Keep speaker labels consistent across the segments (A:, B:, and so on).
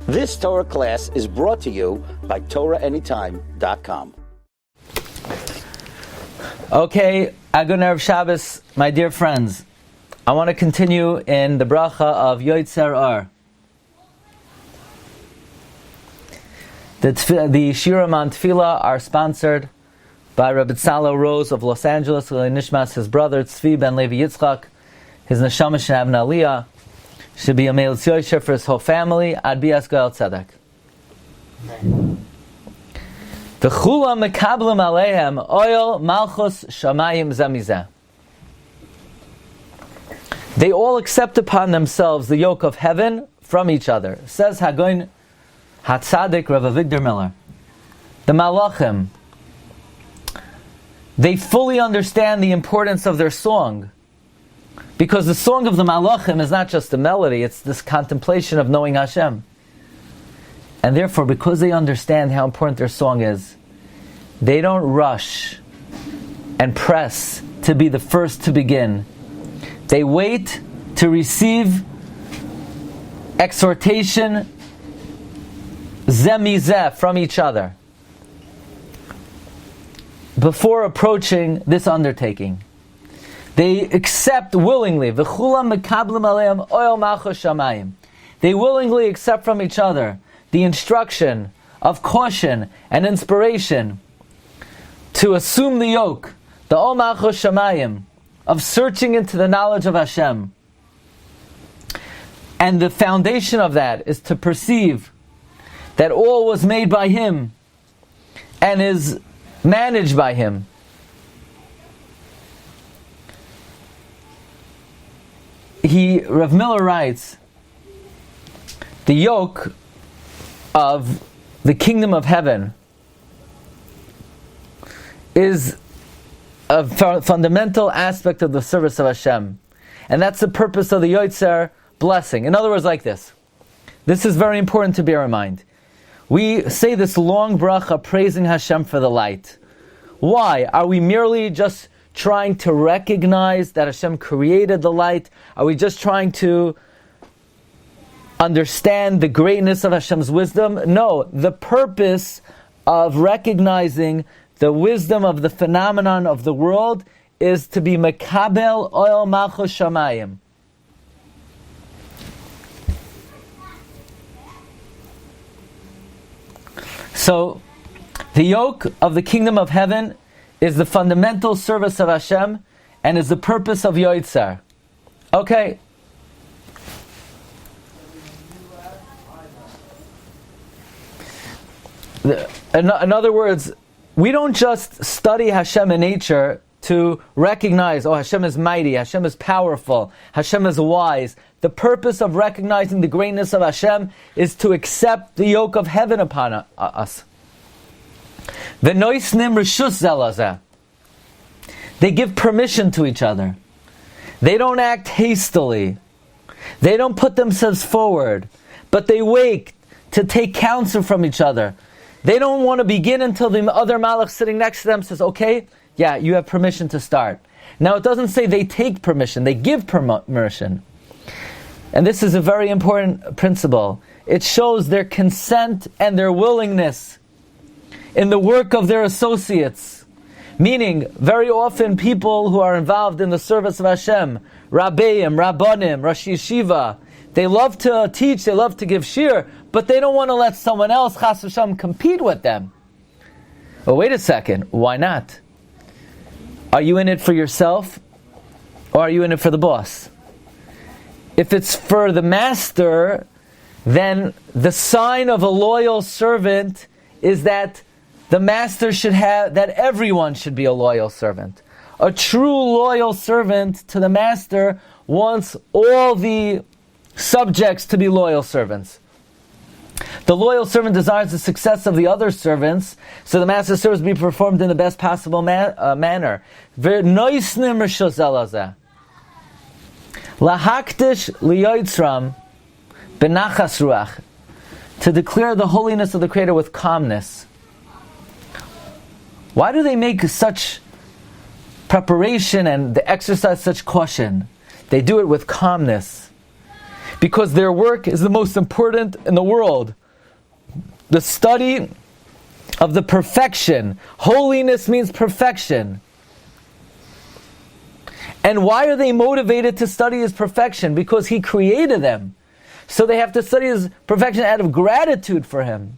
A: This Torah class is brought to you by TorahAnytime.com.
B: Okay, Agun Erev Shabbos, my dear friends. I want to continue in the bracha of Yotzer. The Shiurim on Tefilla are sponsored by Rabbi Glatstein Rose of Los Angeles, Nishmas, his brother Tzvi ben Levi Yitzchak, his neshama should have an aliyah, should be a male tzioisher for his whole family. Ad bias Gael Tzedek. V'chula mekablim aleihem oil malchus shamayim zamizeh. They all accept upon themselves the yoke of heaven from each other. Says Hagoin Hatzadik Rav Avigdor Miller. The Malachim, they fully understand the importance of their song. Because the song of the Malachim is not just a melody, it's this contemplation of knowing Hashem. And therefore, because they understand how important their song is, they don't rush and press to be the first to begin. They wait to receive exhortation zemizeh from each other before approaching this undertaking. They accept willingly. V'chulam mekablim aleim oil malchus shamayim. They willingly accept from each other the instruction of caution and inspiration to assume the yoke, the oil malchus shamayim, of searching into the knowledge of Hashem. And the foundation of that is to perceive that all was made by Him and is managed by Him. Rav Miller writes, the yoke of the kingdom of heaven is a fundamental aspect of the service of Hashem. And that's the purpose of the Yotzer blessing. In other words, like this. This is very important to bear in mind. We say this long bracha praising Hashem for the light. Why? Are we merely just trying to recognize that Hashem created the light? Are we just trying to understand the greatness of Hashem's wisdom? No. The purpose of recognizing the wisdom of the phenomenon of the world is to be mekabel oil malchus shamayim. So, the yoke of the kingdom of heaven is the fundamental service of Hashem and is the purpose of Yotzer. Okay. In other words, we don't just study Hashem in nature to recognize, oh, Hashem is mighty, Hashem is powerful, Hashem is wise. The purpose of recognizing the greatness of Hashem is to accept the yoke of heaven upon us. They give permission to each other. They don't act hastily. They don't put themselves forward, but they wait to take counsel from each other. They don't want to begin until the other malach sitting next to them says, okay, yeah, you have permission to start. Now it doesn't say they take permission, they give permission. And this is a very important principle. It shows their consent and their willingness in the work of their associates. Meaning, very often people who are involved in the service of Hashem, Rabbeim, Rabbanim, Rosh Yeshiva, they love to teach, they love to give shiur, but they don't want to let someone else, Chas v'Shalom, compete with them. Well, wait a second, why not? Are you in it for yourself, or are you in it for the boss? If it's for the master, then the sign of a loyal servant is that the master should have, that everyone should be a loyal servant. A true loyal servant to the master wants all the subjects to be loyal servants. The loyal servant desires the success of the other servants, so the master's service be performed in the best possible manner. Lahakdish liyotzram benachas ruach, to declare the holiness of the Creator with calmness. Why do they make such preparation and they exercise such caution? They do it with calmness. because their work is the most important in the world. The study of the perfection. Holiness means perfection. And why are they motivated to study His perfection? Because He created them. So they have to study His perfection out of gratitude for Him.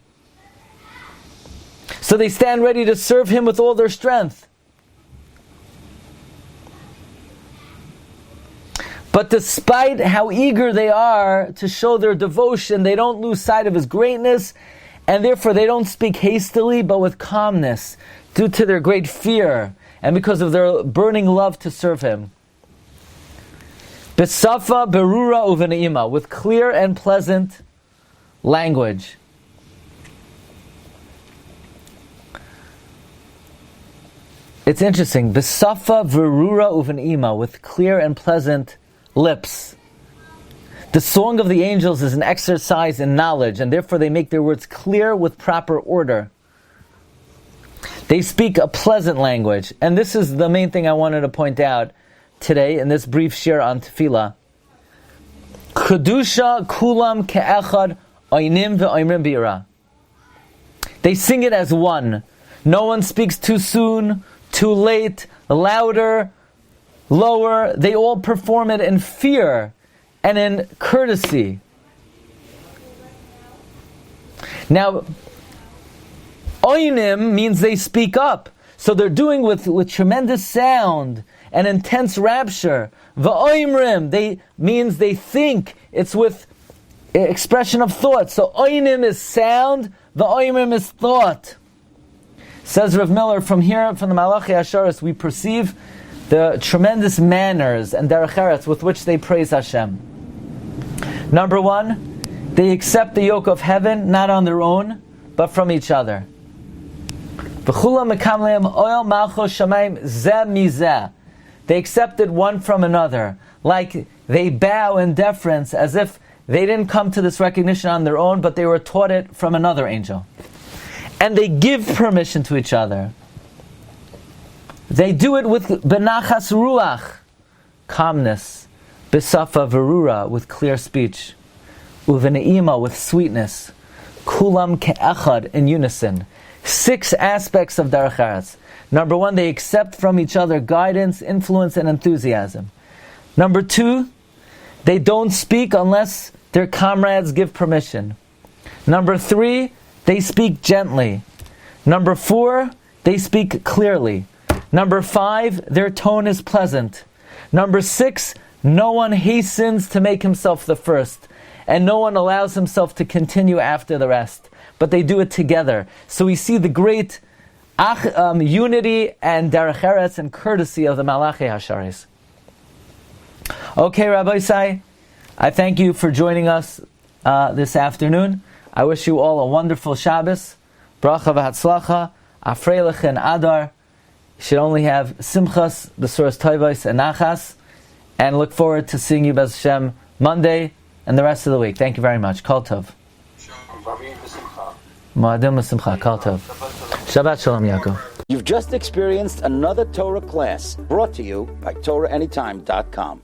B: So they stand ready to serve Him with all their strength. But despite how eager they are to show their devotion, they don't lose sight of His greatness, and therefore they don't speak hastily, but with calmness, due to their great fear, and because of their burning love to serve Him. Besafa berura uveneima, with clear and pleasant language. It's interesting. Besafa berura uveneima, with clear and pleasant lips. The song of the angels is an exercise in knowledge, and therefore they make their words clear with proper order. They speak a pleasant language, and this is the main thing I wanted to point out today in this brief shiur on Tefilla. Kedusha kulam ke'echad oynim ve'oymrim bi'ira. They sing it as one. No one speaks too soon, too late, louder, lower. They all perform it in fear and in courtesy. Now, oynim means they speak up. So they're doing with tremendous sound and intense rapture. V'oymrim, means they think. It's with expression of thought. So oynim is sound, v'oymrim is thought. Says Rav Miller, from here, from the Malachi Asharis, we perceive the tremendous manners and derech eretz with which they praise Hashem. Number one, they accept the yoke of heaven, not on their own, but from each other. They accepted one from another, like they bow in deference, as if they didn't come to this recognition on their own, but they were taught it from another angel. And they give permission to each other. They do it with benachas ruach, calmness, besafa verura, with clear speech, uveneima, with sweetness, kulam ke'echad, in unison. 6 aspects of derech eretz. Number 1, they accept from each other guidance, influence, and enthusiasm. Number 2, they don't speak unless their comrades give permission. Number 3, they speak gently. Number 4, they speak clearly. Number 5, their tone is pleasant. Number 6, no one hastens to make himself the first, and no one allows himself to continue after the rest, but they do it together. So we see the great unity and derech eretz and courtesy of the Malachi Hasharis. Okay, Rabbi Isai, I thank you for joining us this afternoon. I wish you all a wonderful Shabbos, bracha v'hatzlacha, afreilich and adar. You should only have simchas, besuras tovos, and nachas, and look forward to seeing you, Bez Hashem, Monday and the rest of the week. Thank you very much. Kol tov. Moadim l'simcha. Kol tov. Shabbat shalom, Yaakov.
A: You've just experienced another Torah class brought to you by TorahAnytime.com.